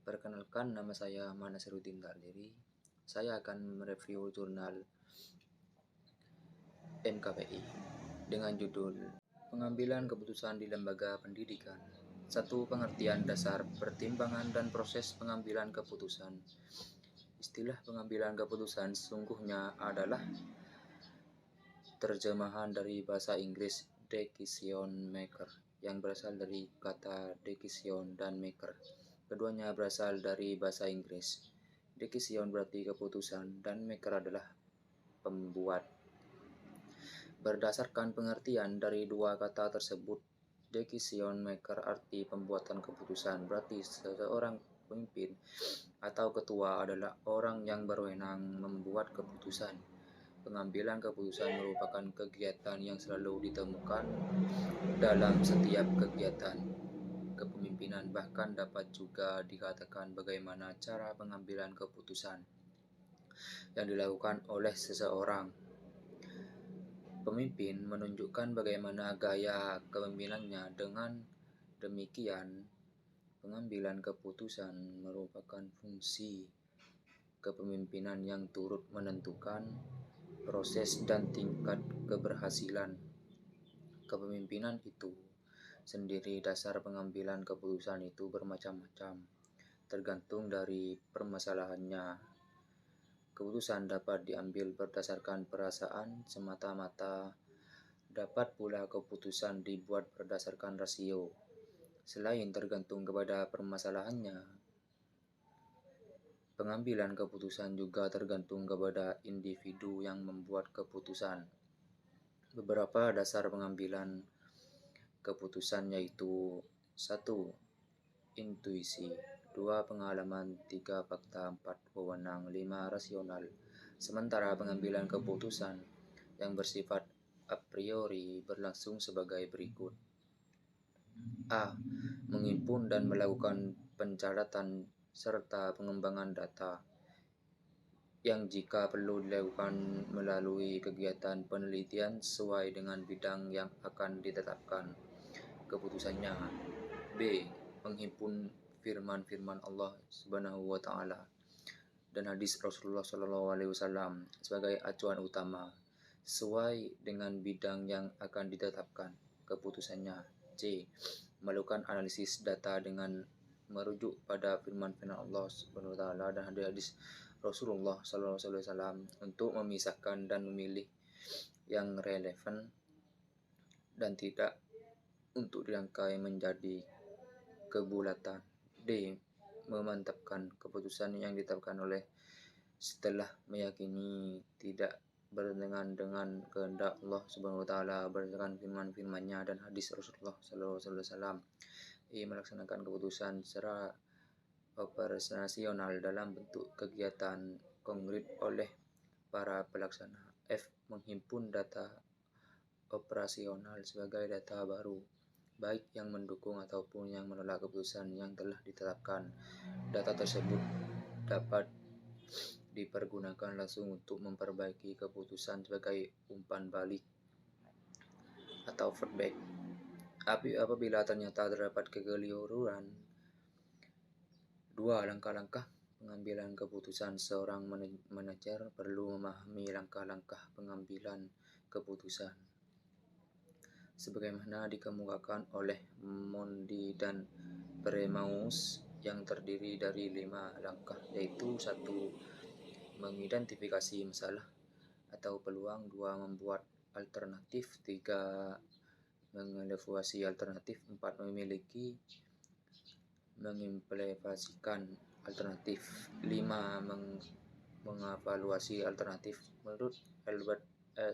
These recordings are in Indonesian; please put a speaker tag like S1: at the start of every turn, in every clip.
S1: Perkenalkan, nama saya Manasirudin Dardiri. Saya akan mereview jurnal MKPI dengan judul Pengambilan Keputusan di Lembaga Pendidikan. 1. Pengertian dasar pertimbangan dan proses pengambilan keputusan. Istilah pengambilan keputusan sesungguhnya adalah terjemahan dari bahasa Inggris decision maker yang berasal dari kata decision dan maker. Keduanya berasal dari bahasa Inggris. Decision berarti keputusan dan maker adalah pembuat. Berdasarkan pengertian dari dua kata tersebut, decision maker arti pembuatan keputusan, berarti seseorang pemimpin atau ketua adalah orang yang berwenang membuat keputusan. Pengambilan keputusan merupakan kegiatan yang selalu ditemukan dalam setiap kegiatan kepemimpinan, bahkan dapat juga dikatakan bagaimana cara pengambilan keputusan yang dilakukan oleh seseorang. Pemimpin menunjukkan bagaimana gaya kepemimpinannya. Dengan demikian, pengambilan keputusan merupakan fungsi kepemimpinan yang turut menentukan proses dan tingkat keberhasilan kepemimpinan itu sendiri. Dasar pengambilan keputusan itu bermacam-macam, tergantung dari permasalahannya. Keputusan dapat diambil berdasarkan perasaan semata-mata. Dapat pula keputusan dibuat berdasarkan rasio. Selain tergantung kepada permasalahannya, pengambilan keputusan juga tergantung kepada individu yang membuat keputusan. Beberapa dasar pengambilan keputusan yaitu 1. Intuisi, 2. Pengalaman, 3. Fakta, 4. Wewenang, 5. Rasional. Sementara pengambilan keputusan yang bersifat a priori berlangsung sebagai berikut. A. Menghimpun dan melakukan pencatatan serta pengembangan data yang jika perlu dilakukan melalui kegiatan penelitian sesuai dengan bidang yang akan ditetapkan keputusannya. B. Menghimpun firman-firman Allah Subhanahu wa taala dan hadis Rasulullah SAW sebagai acuan utama sesuai dengan bidang yang akan ditetapkan keputusannya. C. Melakukan analisis data dengan merujuk pada firman-firman Allah Subhanahu wa taala dan hadis Rasulullah SAW untuk memisahkan dan memilih yang relevan dan tidak untuk dirangkai menjadi kebulatan. D. Memantapkan keputusan yang ditetapkan oleh setelah meyakini tidak bertentangan dengan kehendak Allah Subhanahu wa taala berdasarkan firman-firman-Nya dan hadis Rasulullah SAW. E. Melaksanakan keputusan secara operasional dalam bentuk kegiatan konkret oleh para pelaksana. F. Menghimpun data operasional sebagai data baru, baik yang mendukung ataupun yang menolak keputusan yang telah ditetapkan. Data tersebut dapat dipergunakan langsung untuk memperbaiki keputusan sebagai umpan balik atau feedback. Apabila ternyata terdapat kekeliruan, 2. Langkah-langkah pengambilan keputusan. Seorang manajer perlu memahami langkah-langkah pengambilan keputusan sebagaimana dikemukakan oleh Mondi dan Bremaus yang terdiri dari 5 langkah, yaitu 1. Mengidentifikasi masalah atau peluang, 2. Membuat alternatif, 3. Mengevaluasi alternatif, 4. Mengimplementasikan alternatif, 5. Mengevaluasi alternatif. Menurut Albert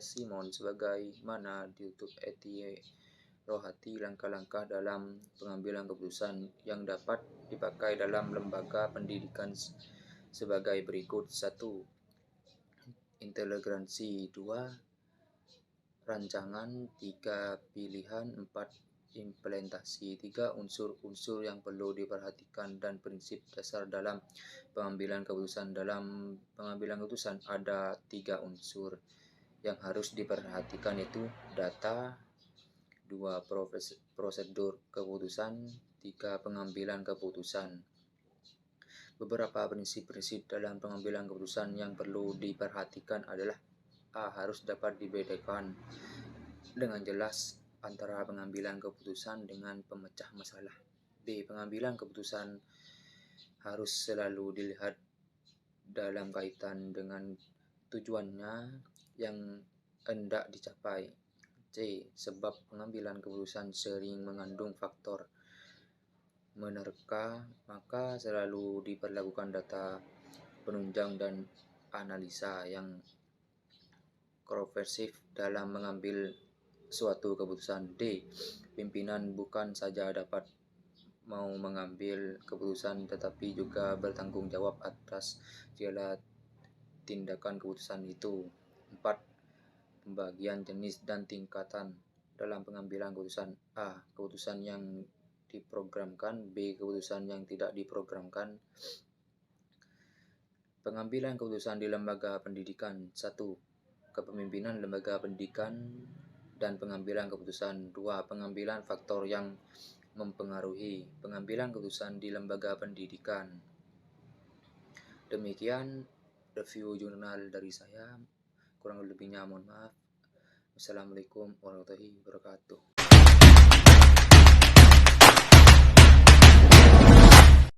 S1: Simon sebagaimana di YouTube Rohati, langkah-langkah dalam pengambilan keputusan yang dapat dipakai dalam lembaga pendidikan sebagai berikut. 1. Integrasi, 2. Rancangan, 3. Pilihan, 4. Implementasi. 3. Unsur-unsur yang perlu diperhatikan dan prinsip dasar dalam pengambilan keputusan. Dalam pengambilan keputusan ada 3 unsur yang harus diperhatikan, yaitu data, 2. Prosedur keputusan, 3. Pengambilan keputusan. Beberapa prinsip-prinsip dalam pengambilan keputusan yang perlu diperhatikan adalah: A. Harus dapat dibedakan dengan jelas antara pengambilan keputusan dengan pemecah masalah. B. Pengambilan keputusan harus selalu dilihat dalam kaitan dengan tujuannya yang hendak dicapai. C. Sebab pengambilan keputusan sering mengandung faktor menerka, maka selalu diperlakukan data penunjang dan analisa yang komprehensif dalam mengambil suatu keputusan. D. Pimpinan bukan saja dapat mau mengambil keputusan tetapi juga bertanggung jawab atas segala tindakan keputusan itu. 4. Pembagian jenis dan tingkatan dalam pengambilan keputusan. A. Keputusan yang diprogramkan. B. Keputusan yang tidak diprogramkan. Pengambilan keputusan di lembaga pendidikan. 1. Kepemimpinan lembaga pendidikan dan pengambilan keputusan. 2. Pengambilan faktor yang mempengaruhi pengambilan keputusan di lembaga pendidikan. Demikian review jurnal dari saya. Kurang lebihnya mohon maaf. Wassalamualaikum warahmatullahi wabarakatuh.